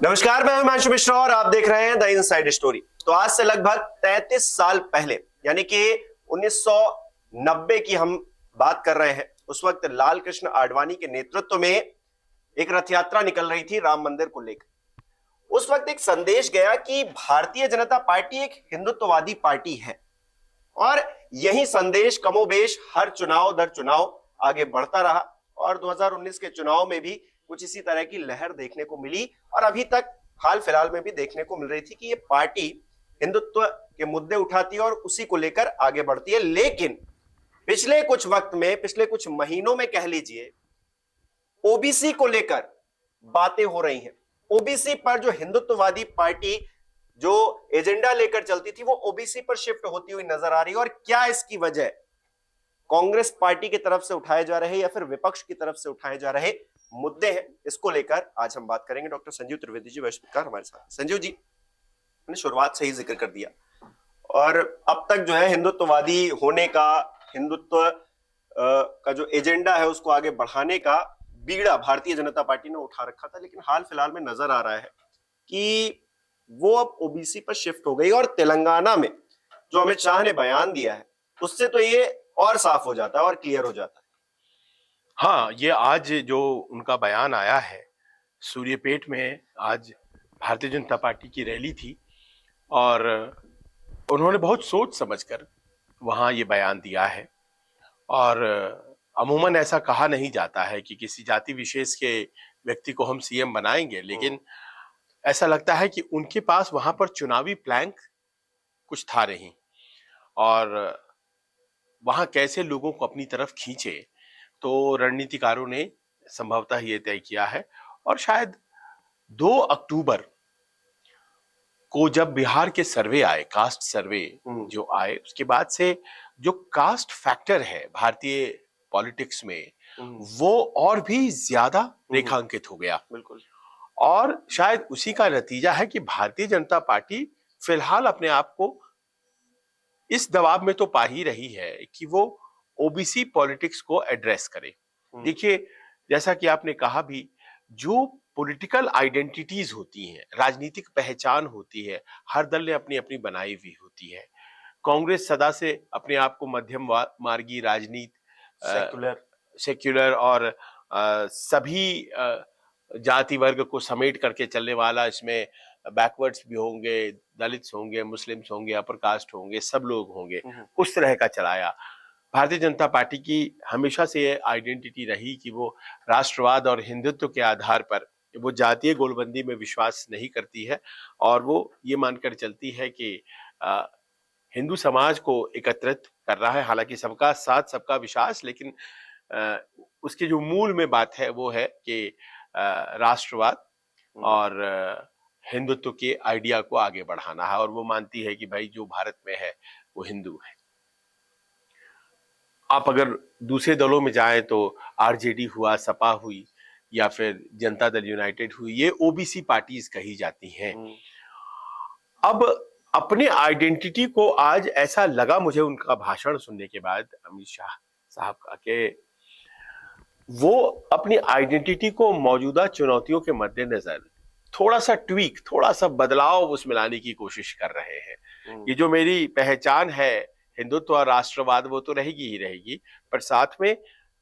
नमस्कार, मैं हिमांशु मिश्रा और आप देख रहे हैं द इनसाइड स्टोरी। तो आज से लगभग 33 साल पहले यानी कि 1990 की हम बात कर रहे हैं। उस वक्त लाल कृष्ण आडवाणी के नेतृत्व में एक रथ यात्रा निकल रही थी राम मंदिर को लेकर। उस वक्त एक संदेश गया कि भारतीय जनता पार्टी एक हिंदुत्ववादी पार्टी है और यही संदेश कमोबेश हर चुनाव दर चुनाव आगे बढ़ता रहा और 2019 के चुनाव में भी कुछ इसी तरह की लहर देखने को मिली और अभी तक हाल फिलहाल में भी देखने को मिल रही थी कि ये पार्टी हिंदुत्व के मुद्दे उठाती है और उसी को लेकर आगे बढ़ती है। लेकिन पिछले कुछ वक्त में, पिछले कुछ महीनों में कह लीजिए, ओबीसी को लेकर बातें हो रही हैं। ओबीसी पर जो हिंदुत्ववादी पार्टी जो एजेंडा लेकर चलती थी वो ओबीसी पर शिफ्ट होती हुई नजर आ रही है। और क्या इसकी वजह कांग्रेस पार्टी की तरफ से उठाए जा रहे या फिर विपक्ष की तरफ से उठाए जा रहे मुद्दे हैं, इसको लेकर आज हम बात करेंगे। डॉक्टर संजीव त्रिवेदी जी वैश्विककार हमारे साथ। संजीव जी ने शुरुआत से ही जिक्र कर दिया और अब तक जो है हिंदुत्ववादी होने का, हिंदुत्व का जो एजेंडा है उसको आगे बढ़ाने का बीड़ा भारतीय जनता पार्टी ने उठा रखा था। लेकिन हाल फिलहाल में नजर आ रहा है कि वो अब ओबीसी पर शिफ्ट हो गई और तेलंगाना में जो अमित शाह ने बयान दिया है उससे तो ये और साफ हो जाता है और क्लियर हो जाता है। हाँ, ये आज जो उनका बयान आया है, सूर्यपेट में आज भारतीय जनता पार्टी की रैली थी और उन्होंने बहुत सोच समझकर वहाँ ये बयान दिया है। और अमूमन ऐसा कहा नहीं जाता है कि किसी जाति विशेष के व्यक्ति को हम सीएम बनाएंगे, लेकिन ऐसा लगता है कि उनके पास वहाँ पर चुनावी प्लान कुछ था नहीं और वहाँ कैसे लोगों को अपनी तरफ खींचे। तो रणनीतिकारों ने संभवतः ये तय किया है और शायद 2 अक्टूबर को जब बिहार के सर्वे आए, कास्ट सर्वे जो आए, उसके बाद से जो कास्ट फैक्टर है भारतीय पॉलिटिक्स में वो और भी ज्यादा रेखांकित हो गया। बिल्कुल। और शायद उसी का नतीजा है कि भारतीय जनता पार्टी फिलहाल अपने आप को इस दबाव में तो पा ही रही है कि वो ओबीसी पॉलिटिक्स को एड्रेस करे। देखिए, जैसा कि आपने कहा भी, जो पॉलिटिकल आइडेंटिटीज होती हैं, राजनीतिक पहचान होती है, हर दल ने अपनी अपनी बनाई हुई होती है। कांग्रेस सदा से अपने आप को मध्यम मार्गी राजनीति, सेक्युलर और सभी जाति वर्ग को समेट करके चलने वाला, इसमें बैकवर्ड्स भी होंगे, दलित्स होंगे, मुस्लिम्स होंगे, अपर कास्ट होंगे, सब लोग होंगे, उस तरह का चलाया। भारतीय जनता पार्टी की हमेशा से ये आइडेंटिटी रही कि वो राष्ट्रवाद और हिंदुत्व के आधार पर वो जातीय गोलबंदी में विश्वास नहीं करती है और वो ये मानकर चलती है कि हिंदू समाज को एकत्रित कर रहा है। हालांकि सबका साथ सबका विश्वास, लेकिन उसके जो मूल में बात है वो है कि राष्ट्रवाद और हिंदुत्व के आइडिया को आगे बढ़ाना है। और वो मानती है कि भाई जो भारत में है वो हिंदू है। आप अगर दूसरे दलों में जाएं तो आरजेडी हुआ, सपा हुई या फिर जनता दल यूनाइटेड हुई, ये ओबीसी पार्टीज कही जाती हैं। अब अपने आइडेंटिटी को आज ऐसा लगा मुझे उनका भाषण सुनने के बाद, अमित शाह साहब का, कि वो अपनी आइडेंटिटी को मौजूदा चुनौतियों के मद्देनजर थोड़ा सा ट्वीक, थोड़ा सा बदलाव उसमें लाने की कोशिश कर रहे हैं। ये जो मेरी पहचान है हिंदुत्व और राष्ट्रवाद, वो तो रहेगी ही रहेगी, पर साथ में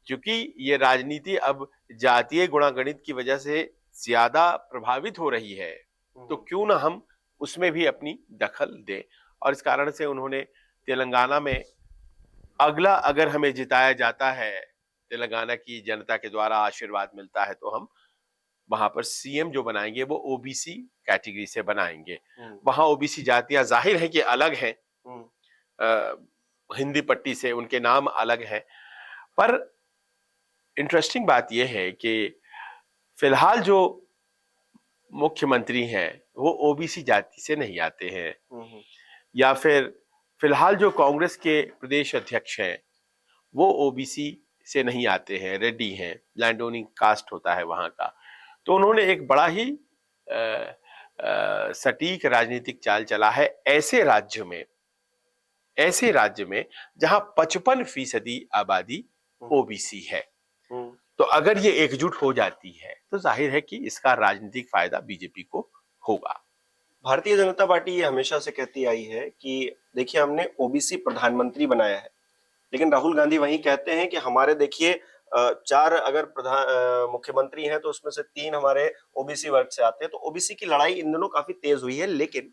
क्योंकि ये राजनीति अब जातीय गुणागणित की वजह से ज्यादा प्रभावित हो रही है, तो क्यों ना हम उसमें भी अपनी दखल दें। और इस कारण से उन्होंने तेलंगाना में अगला, अगर हमें जिताया जाता है, तेलंगाना की जनता के द्वारा आशीर्वाद मिलता है, तो हम वहां पर सीएम जो बनाएंगे वो ओबीसी कैटेगरी से बनाएंगे। वहां ओबीसी जातियां जाहिर है कि अलग हैं, हिंदी पट्टी से उनके नाम अलग हैं, पर इंटरेस्टिंग बात यह है कि फिलहाल जो मुख्यमंत्री हैं वो ओबीसी जाति से नहीं आते हैं, या फिर फिलहाल जो कांग्रेस के प्रदेश अध्यक्ष हैं वो ओबीसी से नहीं आते हैं, रेड्डी हैं, लैंड ओनिंग कास्ट होता है वहां का। तो उन्होंने एक बड़ा ही सटीक राजनीतिक चाल चला है ऐसे राज्य में जहां 55% आबादी ओबीसी है। तो अगर ये एकजुट हो जाती है तो जाहिर है कि इसका राजनीतिक फायदा बीजेपी को होगा। भारतीय जनता पार्टी ये हमेशा से कहती आई है कि देखिए हमने ओबीसी प्रधानमंत्री बनाया है, लेकिन राहुल गांधी वही कहते हैं कि हमारे देखिए चार अगर मुख्यमंत्री हैं तो उसमें से 3 हमारे ओबीसी वर्ग से आते हैं। तो ओबीसी की लड़ाई इन दिनों काफी तेज हुई है, लेकिन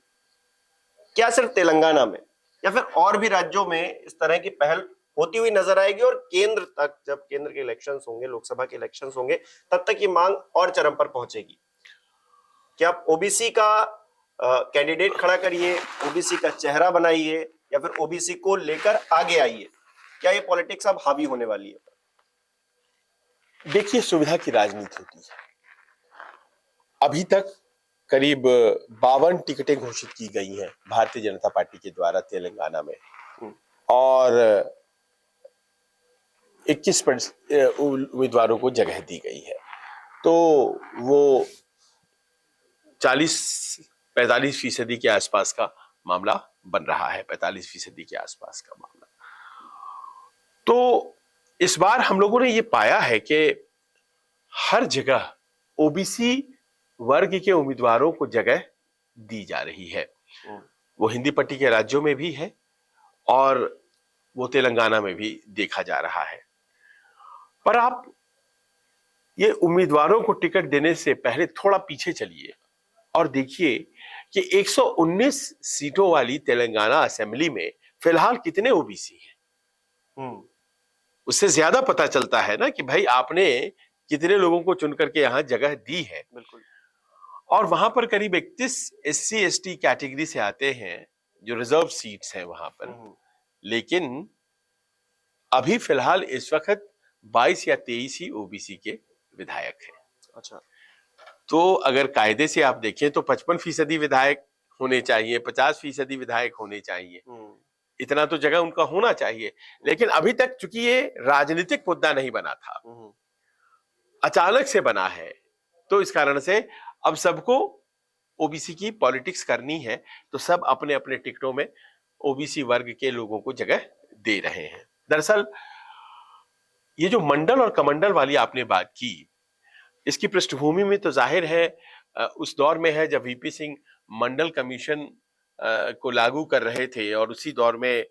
क्या सिर्फ तेलंगाना में या फिर और भी राज्यों में इस तरह की पहल होती हुई नजर आएगी? और केंद्र तक, जब केंद्र के इलेक्शंस होंगे, लोकसभा के इलेक्शंस होंगे, तब तक ये मांग और चरम पर पहुंचेगी? क्या आप ओबीसी का कैंडिडेट खड़ा करिए, ओबीसी का चेहरा बनाइए, या फिर ओबीसी को लेकर आगे आइए, क्या ये पॉलिटिक्स अब हावी होने वाली है? देखिए, सुविधा की राजनीति होती है। अभी तक करीब 52 टिकटें घोषित की गई हैं भारतीय जनता पार्टी के द्वारा तेलंगाना में, और 21 उम्मीदवारों को जगह दी गई है। तो वो 45% के आसपास का मामला बन रहा है, 45% के आसपास का मामला। तो इस बार हम लोगों ने ये पाया है कि हर जगह ओबीसी वर्ग के उम्मीदवारों को जगह दी जा रही है। वो हिंदी पट्टी के राज्यों में भी है और वो तेलंगाना में भी देखा जा रहा है। पर आप ये उम्मीदवारों को टिकट देने से पहले थोड़ा पीछे चलिए और देखिए कि 119 सीटों वाली तेलंगाना असेंबली में फिलहाल कितने ओबीसी हैं। उससे ज्यादा पता चलता है ना कि भाई आपने कितने लोगों को चुन करके यहां जगह दी है। बिल्कुल। और वहां पर करीब 31 एससी एसटी कैटेगरी से आते हैं जो रिजर्व सीट्स हैं वहां पर। लेकिन अभी फिलहाल इस वक्त 22 या 23 ही ओबीसी के विधायक हैं। अच्छा। तो अगर कायदे से आप देखें तो 55% विधायक होने चाहिए, 50% विधायक होने चाहिए, इतना तो जगह उनका होना चाहिए। लेकिन अभी तक चूंकि ये राजनीतिक मुद्दा नहीं बना था, अचानक से बना है, तो इस कारण से अब सबको ओबीसी की पॉलिटिक्स करनी है, तो सब अपने अपने टिकटों में ओबीसी वर्ग के लोगों को जगह दे रहे हैं। दरअसल ये जो मंडल और कमंडल वाली आपने बात की, इसकी पृष्ठभूमि में तो जाहिर है उस दौर में है जब वीपी सिंह मंडल कमीशन को लागू कर रहे थे, और उसी दौर में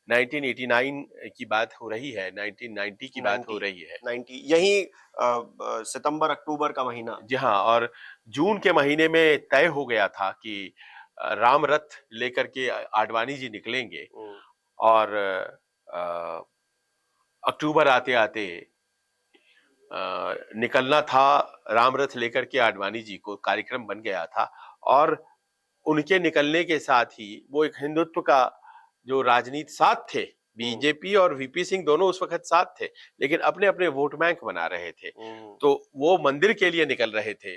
1989 की बात हो रही है, 1990 की बात हो रही है, 90 यही सितंबर अक्टूबर का महीना। जी हाँ। और जून के महीने में तय हो गया था कि राम रथ लेकर के आडवाणी जी निकलेंगे, और अक्टूबर आते आते निकलना था राम रथ लेकर के आडवाणी जी को, कार्यक्रम बन गया था। और उनके निकलने के साथ ही वो एक हिंदुत्व का जो राजनीति साथ थे, बीजेपी और वीपी सिंह दोनों उस वक्त साथ थे, लेकिन अपने अपने वोट बैंक बना रहे थे। तो वो मंदिर के लिए निकल रहे थे,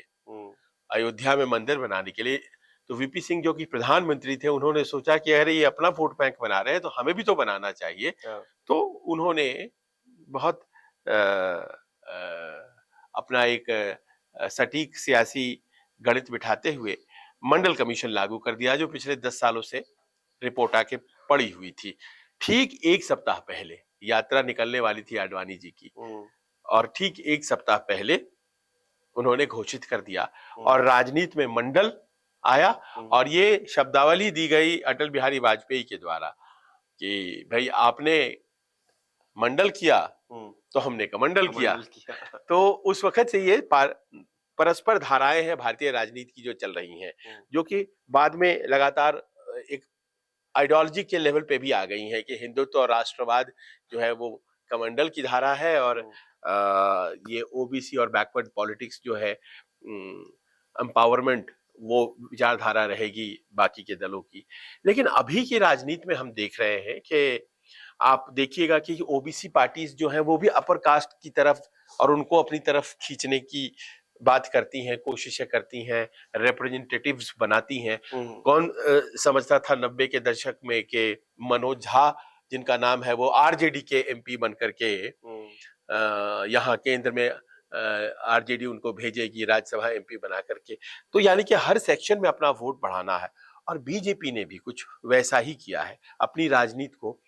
अयोध्या में मंदिर बनाने के लिए। तो वीपी सिंह जो कि प्रधानमंत्री थे, उन्होंने सोचा कि अरे ये अपना वोट बैंक बना रहे हैं तो हमें भी तो बनाना चाहिए। तो उन्होंने बहुत अपना एक सटीक सियासी गणित बिठाते हुए मंडल कमीशन लागू कर दिया, जो पिछले 10 सालों से रिपोर्ट आके पड़ी हुई थी। ठीक एक सप्ताह पहले यात्रा निकलने वाली थी आडवाणी जी की, और ठीक एक सप्ताह पहले उन्होंने घोषित कर दिया, और राजनीति में मंडल आया। और ये शब्दावली दी गई अटल बिहारी वाजपेयी के द्वारा कि भाई आपने मंडल किया तो हमने कमंडल किया। तो उस वक्त से ये परस्पर धाराएं हैं भारतीय राजनीति की जो चल रही हैं, जो कि बाद में लगातार एक आइडियोलॉजी के लेवल पे भी आ गई हैं कि हिंदुत्व और राष्ट्रवाद जो है वो कमंडल की धारा है, और ये ओबीसी और बैकवर्ड पॉलिटिक्स जो है एम्पावरमेंट, वो विचारधारा रहेगी बाकी के दलों की। लेकिन अभी की राजनीति में हम देख रहे हैं कि आप देखिएगा कि ओबीसी पार्टीज जो हैं वो भी अपर कास्ट की तरफ और उनको अपनी तरफ खींचने की बात करती हैं, कोशिशें करती हैं, रिप्रेजेंटेटिव्स बनाती हैं। कौन समझता था 90 के दशक में कि मनोज झा जिनका नाम है वो आरजेडी के एमपी बन करके यहाँ केंद्र में आरजेडी उनको भेजेगी राज्यसभा एमपी बना करके। तो यानी कि हर सेक्शन में अपना वोट बढ़ाना है, और बीजेपी ने भी कुछ वैसा ही किया है। अपनी राजनीति को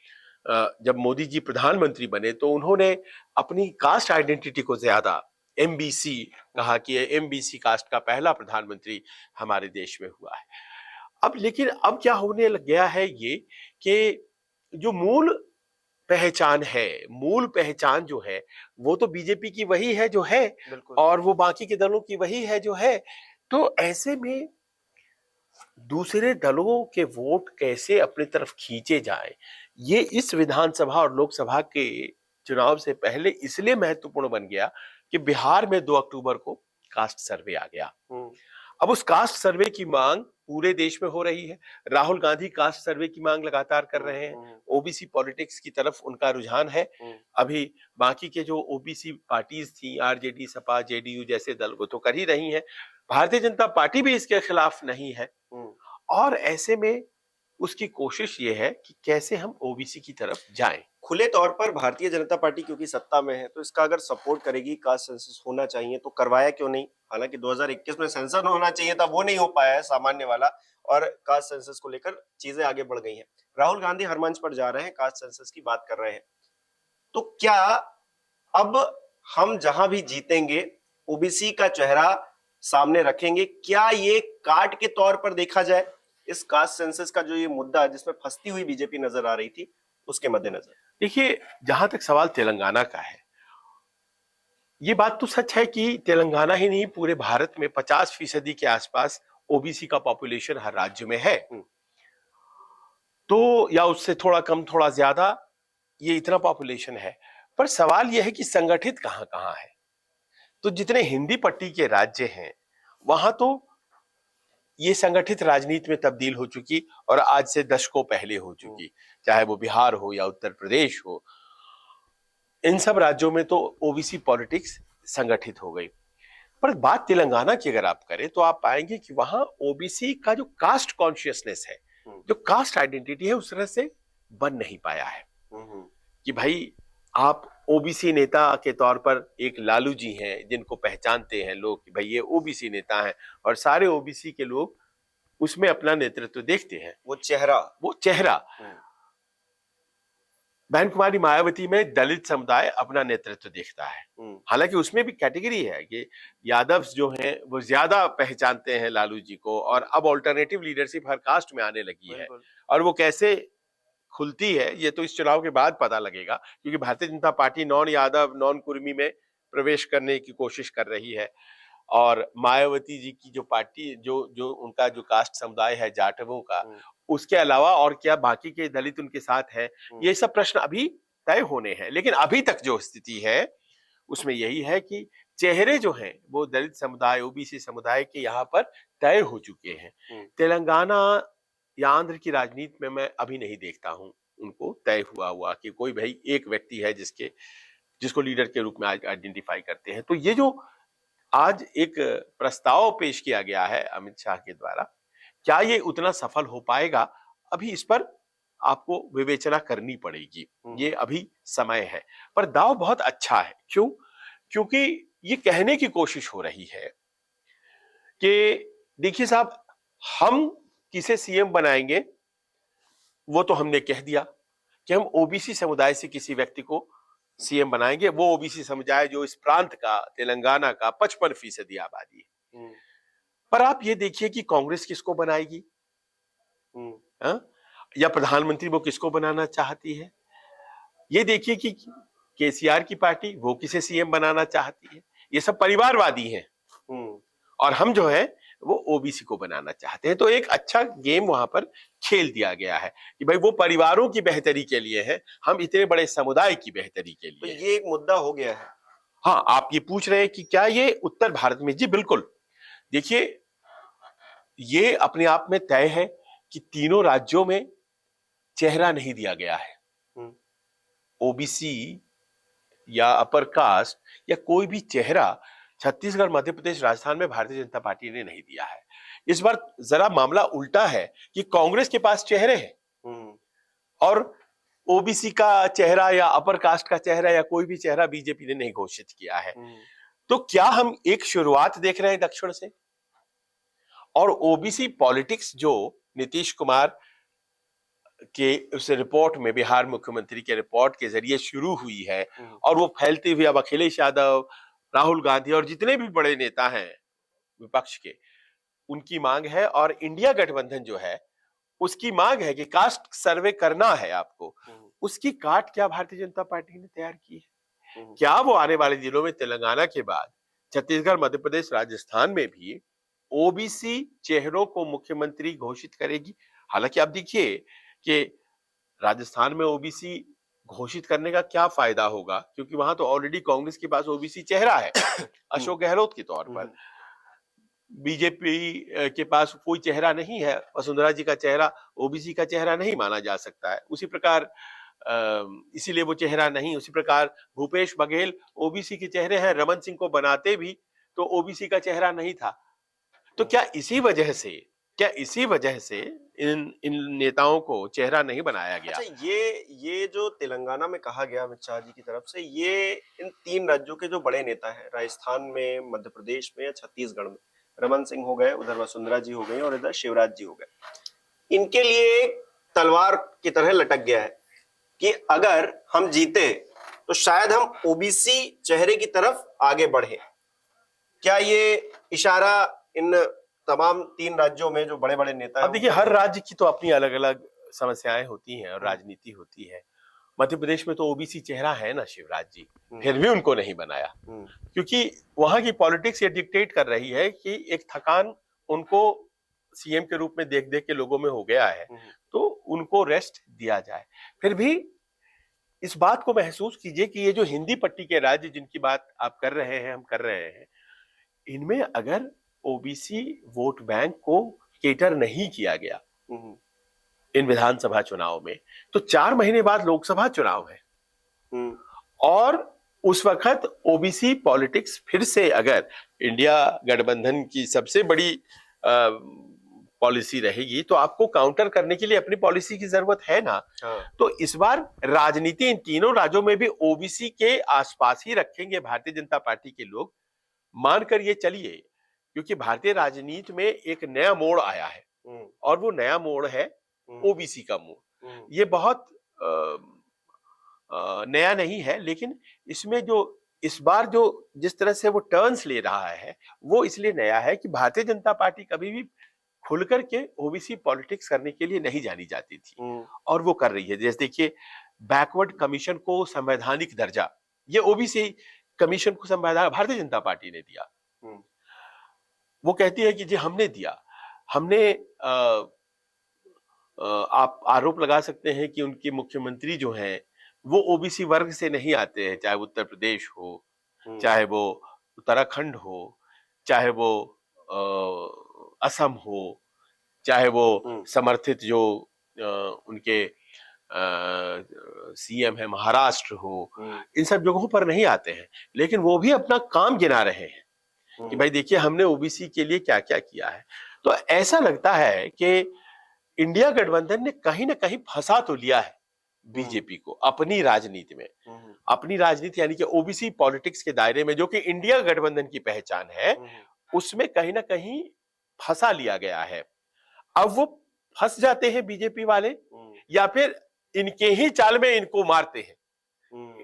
जब मोदी जी प्रधानमंत्री बने तो उन्होंने अपनी कास्ट आइडेंटिटी को ज्यादा एमबीसी कहा कि एमबीसी कास्ट का पहला प्रधानमंत्री हमारे देश में हुआ है। अब लेकिन अब क्या होने लग गया है ये कि जो मूल पहचान जो है वो तो बीजेपी की वही है जो है, और वो बाकी के दलों की वही है जो है। तो ऐसे में दूसरे दलों के वोट कैसे अपनी तरफ खींचे जाएं, ये इस विधानसभा और लोकसभा के चुनाव से पहले इसलिए महत्वपूर्ण बन गया कि बिहार में 2 अक्टूबर को कास्ट सर्वे आ गया। अब उस कास्ट सर्वे की मांग पूरे देश में हो रही है। राहुल गांधी कास्ट सर्वे की मांग लगातार कर रहे हैं। ओबीसी पॉलिटिक्स की तरफ उनका रुझान है। अभी बाकी के जो ओबीसी पार्टीज थी, आरजेडी, सपा, जेडीयू जैसे दल, वो तो कर ही रही हैं। भारतीय जनता पार्टी भी इसके खिलाफ नहीं है। और ऐसे में उसकी कोशिश ये है कि कैसे हम ओबीसी की तरफ जाएं। खुले तौर पर भारतीय जनता पार्टी क्योंकि सत्ता में है तो इसका अगर सपोर्ट करेगी, कास्ट सेंसस होना चाहिए तो करवाया क्यों नहीं? हालांकि 2021 में सेंसस होना चाहिए था, वो नहीं हो पाया है सामान्य वाला, और कास्ट सेंसस को लेकर चीजें आगे बढ़ गई हैं। राहुल गांधी हर मंच पर जा रहे हैं, कास्ट सेंसस की बात कर रहे हैं। तो क्या अब हम जहां भी जीतेंगे ओबीसी का चेहरा सामने रखेंगे? क्या ये कार्ड के तौर पर देखा जाए इस कास्ट सेंसस का जो ये मुद्दा जिसमें फंसती हुई बीजेपी नजर आ रही थी उसके मद्देनजर? देखिए, जहां तक सवाल तेलंगाना का है, ये बात तो सच है कि तेलंगाना ही नहीं पूरे भारत में 50% के आसपास ओबीसी का पॉपुलेशन हर राज्य में है। तो या उससे थोड़ा कम थोड़ा ज्यादा ये इतना पॉपुलेशन है। पर सवाल यह है कि संगठित कहां कहां है। तो जितने हिंदी पट्टी के राज्य हैं वहां तो ये संगठित राजनीति में तब्दील हो चुकी, और आज से दशकों पहले हो चुकी, चाहे वो बिहार हो या उत्तर प्रदेश हो। इन सब राज्यों में तो ओबीसी पॉलिटिक्स संगठित हो गई। पर बात तेलंगाना की अगर आप करें तो आप पाएंगे कि वहां ओबीसी का जो कास्ट कॉन्शियसनेस है, जो कास्ट आइडेंटिटी है, उस तरह से बन नहीं पाया है कि भाई आप ओबीसी नेता के तौर पर एक लालू जी हैं जिनको पहचानते हैं लोग कि भाई ये ओबीसी नेता हैं, और सारे ओबीसी के लोग उसमें अपना नेतृत्व देखते हैं। वो चेहरा बहन कुमारी मायावती में दलित समुदाय अपना नेतृत्व देखता है। हालांकि उसमें भी कैटेगरी है कि यादव जो हैं वो ज्यादा पहचानते हैं लालू जी को, और अब ऑल्टरनेटिव लीडरशिप हर कास्ट में आने लगी है। और वो कैसे खुलती है ये तो इस चुनाव के बाद पता लगेगा, क्योंकि Bharatiya Janata party non Yadav, non Kurmi में प्रवेश करने की कोशिश कर रही है। और मायावती जी की जो पार्टी, जो उनका जो कास्ट समुदाय है जाटवों का, उसके अलावा और क्या बाकी के दलित उनके साथ है, ये सब प्रश्न अभी तय होने हैं। लेकिन अभी तक जो स्थिति है उसमें यही है कि चेहरे जो हैं वो दलित समुदाय, ओबीसी समुदाय के यहाँ पर तय हो चुके हैं। तेलंगाना या आंध्र की राजनीति में मैं अभी नहीं देखता हूं उनको तय हुआ कि कोई भाई एक व्यक्ति है जिसको लीडर के रूप में आइडेंटिफाई करते हैं। तो ये जो आज एक प्रस्ताव पेश किया गया है अमित शाह के द्वारा, क्या ये उतना सफल हो पाएगा, अभी इस पर आपको विवेचना करनी पड़ेगी। ये अभी समय है। पर दाव बहुत अच्छा है। क्यों? क्योंकि ये कहने की कोशिश हो रही है कि देखिए साहब, हम किसे सीएम बनाएंगे वो तो हमने कह दिया कि हम ओबीसी समुदाय से किसी व्यक्ति को सीएम बनाएंगे। वो ओबीसी समुदाय जो इस प्रांत का, तेलंगाना का 55% आबादी है। पर आप ये देखिए कि कांग्रेस किसको बनाएगी, या प्रधानमंत्री वो किसको बनाना चाहती है। ये देखिए कि केसीआर की पार्टी वो किसे सीएम बनाना चाहती है। ये सब परिवारवादी हैं, और हम जो है वो ओबीसी को बनाना चाहते हैं। तो एक अच्छा गेम वहां पर खेल दिया गया है कि भाई वो परिवारों की बेहतरी के लिए है, हम इतने बड़े समुदाय की बेहतरी के लिए। तो ये एक मुद्दा हो गया है। हाँ, आप ये पूछ रहे हैं कि क्या ये उत्तर भारत में? जी बिल्कुल। देखिए, ये अपने आप में तय है कि तीनों राज्यों में चेहरा नहीं दिया गया है। ओबीसी या अपर कास्ट या कोई भी चेहरा छत्तीसगढ़, मध्य प्रदेश, राजस्थान में भारतीय जनता पार्टी ने नहीं दिया है। इस बार जरा मामला उल्टा है कि कांग्रेस के पास चेहरे हैं और ओबीसी का चेहरा या अपर कास्ट का चेहरा या कोई भी चेहरा बीजेपी ने नहीं घोषित किया है। तो क्या हम एक शुरुआत देख रहे हैं दक्षिण से? और ओबीसी पॉलिटिक्स जो नीतीश कुमार के उस रिपोर्ट में, बिहार मुख्यमंत्री के रिपोर्ट के जरिए शुरू हुई है और वो फैलती हुई अब अखिलेश यादव, राहुल गांधी और जितने भी बड़े नेता हैं विपक्ष के, उनकी मांग है। और इंडिया गठबंधन जो है उसकी मांग है कि कास्ट सर्वे करना है आपको। उसकी काट क्या भारतीय जनता पार्टी ने तैयार की है? क्या वो आने वाले दिनों में तेलंगाना के बाद छत्तीसगढ़, मध्य प्रदेश, राजस्थान में भी ओबीसी चेहरों को मुख्यमंत्री घोषित करेगी? हालांकि आप देखिए कि राजस्थान में ओबीसी घोषित करने का क्या फायदा होगा, क्योंकि वहां तो ऑलरेडी कांग्रेस के पास ओबीसी चेहरा है अशोक गहलोत के तौर पर। बीजेपी के पास कोई चेहरा नहीं है, वसुंधरा जी का चेहरा ओबीसी का चेहरा नहीं माना जा सकता है। उसी प्रकार इसीलिए वो चेहरा नहीं, उसी प्रकार भूपेश बघेल ओबीसी के चेहरे हैं, रमन सिंह को बनाते भी तो ओबीसी का चेहरा नहीं था। तो क्या इसी वजह से इन नेताओं को चेहरा नहीं बनाया गया? अच्छा, ये जो तेलंगाना में कहा गया अमित शाह जी की तरफ से, ये इन 3 राज्यों के जो बड़े नेता हैं, राजस्थान में, मध्य प्रदेश में या छत्तीसगढ़ में, रमन सिंह हो गए, उधर वसुंधरा जी हो गई और इधर शिवराज जी हो गए, इनके लिए तलवार की तरह लटक गया है कि अगर हम जीते तो शायद हम ओबीसी चेहरे की तरफ आगे बढ़े। क्या ये इशारा इन तमाम 3 राज्यों में जो बड़े बड़े नेता हैं? अब देखिए, हर राज्य की तो अपनी अलग अलग समस्याएं होती हैं और राजनीति होती है। मध्य प्रदेश में तो ओबीसी चेहरा है ना शिवराज जी, फिर भी उनको नहीं बनाया, क्योंकि वहां की पॉलिटिक्स ये डिक्टेट कर रही है कि एक थकान उनको सीएम के रूप में देख देख के लोगों में हो गया है, तो उनको रेस्ट दिया जाए। फिर भी इस बात को महसूस कीजिए कि ये जो हिंदी पट्टी के राज्य जिनकी बात आप कर रहे हैं, हम कर रहे हैं, इनमें अगर ओबीसी वोट बैंक को केटर नहीं किया गया इन विधानसभा चुनाव में, तो 4 महीने बाद लोकसभा चुनाव है और उस वक्त ओबीसी पॉलिटिक्स फिर से अगर इंडिया गठबंधन की सबसे बड़ी पॉलिसी रहेगी तो आपको काउंटर करने के लिए अपनी पॉलिसी की जरूरत है ना। तो इस बार राजनीति इन तीनों राज्यों में भी ओबीसी के आसपास ही रखेंगे भारतीय जनता पार्टी के लोग, मानकर ये चलिए, क्योंकि भारतीय राजनीति में एक नया मोड़ आया है और वो नया मोड़ है ओबीसी का मोड़। ये बहुत नया नहीं है, लेकिन इसमें जो इस बार जो जिस तरह से वो टर्न्स ले रहा है वो इसलिए नया है कि भारतीय जनता पार्टी कभी भी खुलकर के ओबीसी पॉलिटिक्स करने के लिए नहीं जानी जाती थी और वो कर रही है। जैसे देखिए, बैकवर्ड कमीशन को संवैधानिक दर्जा, ये ओबीसी कमीशन को संवैधानिक भारतीय जनता पार्टी ने दिया। वो कहती है कि जी हमने दिया, हमने आप आरोप लगा सकते हैं कि उनके मुख्यमंत्री जो हैं वो ओबीसी वर्ग से नहीं आते हैं, चाहे उत्तर प्रदेश हो, चाहे वो उत्तराखंड हो, चाहे वो असम हो, चाहे वो समर्थित जो उनके सीएम है महाराष्ट्र हो, इन सब जगहों पर नहीं आते हैं, लेकिन वो भी अपना काम गिना रहे हैं कि भाई देखिए हमने ओबीसी के लिए क्या क्या किया है। तो ऐसा लगता है कि इंडिया गठबंधन ने कहीं ना कहीं फंसा तो लिया है बीजेपी को अपनी राजनीति में, अपनी राजनीति यानी कि ओबीसी पॉलिटिक्स के दायरे में, जो कि इंडिया गठबंधन की पहचान है, उसमें कहीं ना कहीं फंसा लिया गया है। अब वो फंस जाते हैं बीजेपी वाले या फिर इनके ही चाल में इनको मारते हैं,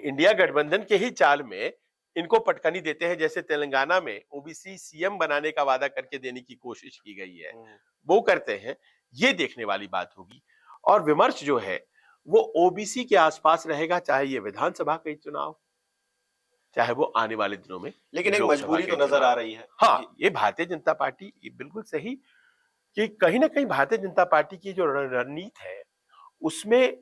इंडिया गठबंधन के ही चाल में इनको पटकनी देते हैं। जैसे तेलंगाना में ओबीसी सीएम बनाने का वादा करके देने की कोशिश की गई है, वो करते हैं, ये देखने वाली बात होगी। और विमर्श जो है वो ओबीसी के आसपास रहेगा, चाहे ये विधानसभा का चुनाव, चाहे वो आने वाले दिनों में। लेकिन एक मजबूरी तो नजर आ रही है। हाँ, ये भारतीय जनता पार्टी, ये बिल्कुल सही कि कहीं ना कहीं भारतीय जनता पार्टी की जो रणनीति है उसमें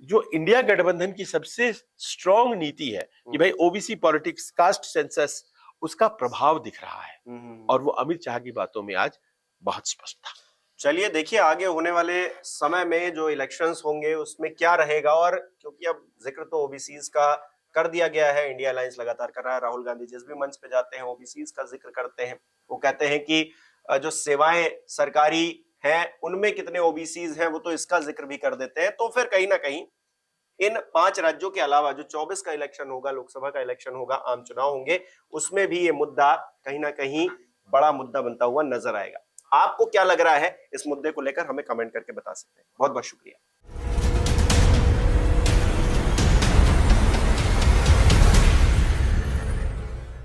जो इंडिया गठबंधन की सबसे स्ट्रॉन्ग नीति है कि भाई ओबीसी पॉलिटिक्स, कास्ट सेंसस, उसका प्रभाव दिख रहा है और वो अमित शाह की बातों में आज बहुत स्पष्ट था। चलिए देखिए आगे होने वाले समय में जो इलेक्शंस होंगे उसमें क्या रहेगा, और क्योंकि अब जिक्र तो ओबीसीज का कर दिया गया है, इंडिया अलायंस लगातार कर रहा है, राहुल गांधी जिस भी मंच पे जाते हैं ओबीसीज का जिक्र करते हैं, वो कहते हैं कि जो सेवाएं सरकारी हैं उनमें कितने ओबीसीज हैं वो तो इसका जिक्र भी कर देते हैं। तो फिर कहीं ना कहीं इन 5 राज्यों के अलावा जो 24 का इलेक्शन होगा, लोकसभा का इलेक्शन होगा, आम चुनाव होंगे, उसमें भी ये मुद्दा कहीं ना कहीं बड़ा मुद्दा बनता हुआ नजर आएगा। आपको क्या लग रहा है इस मुद्दे को लेकर, हमें कमेंट करके बता सकते हैं। बहुत बहुत शुक्रिया।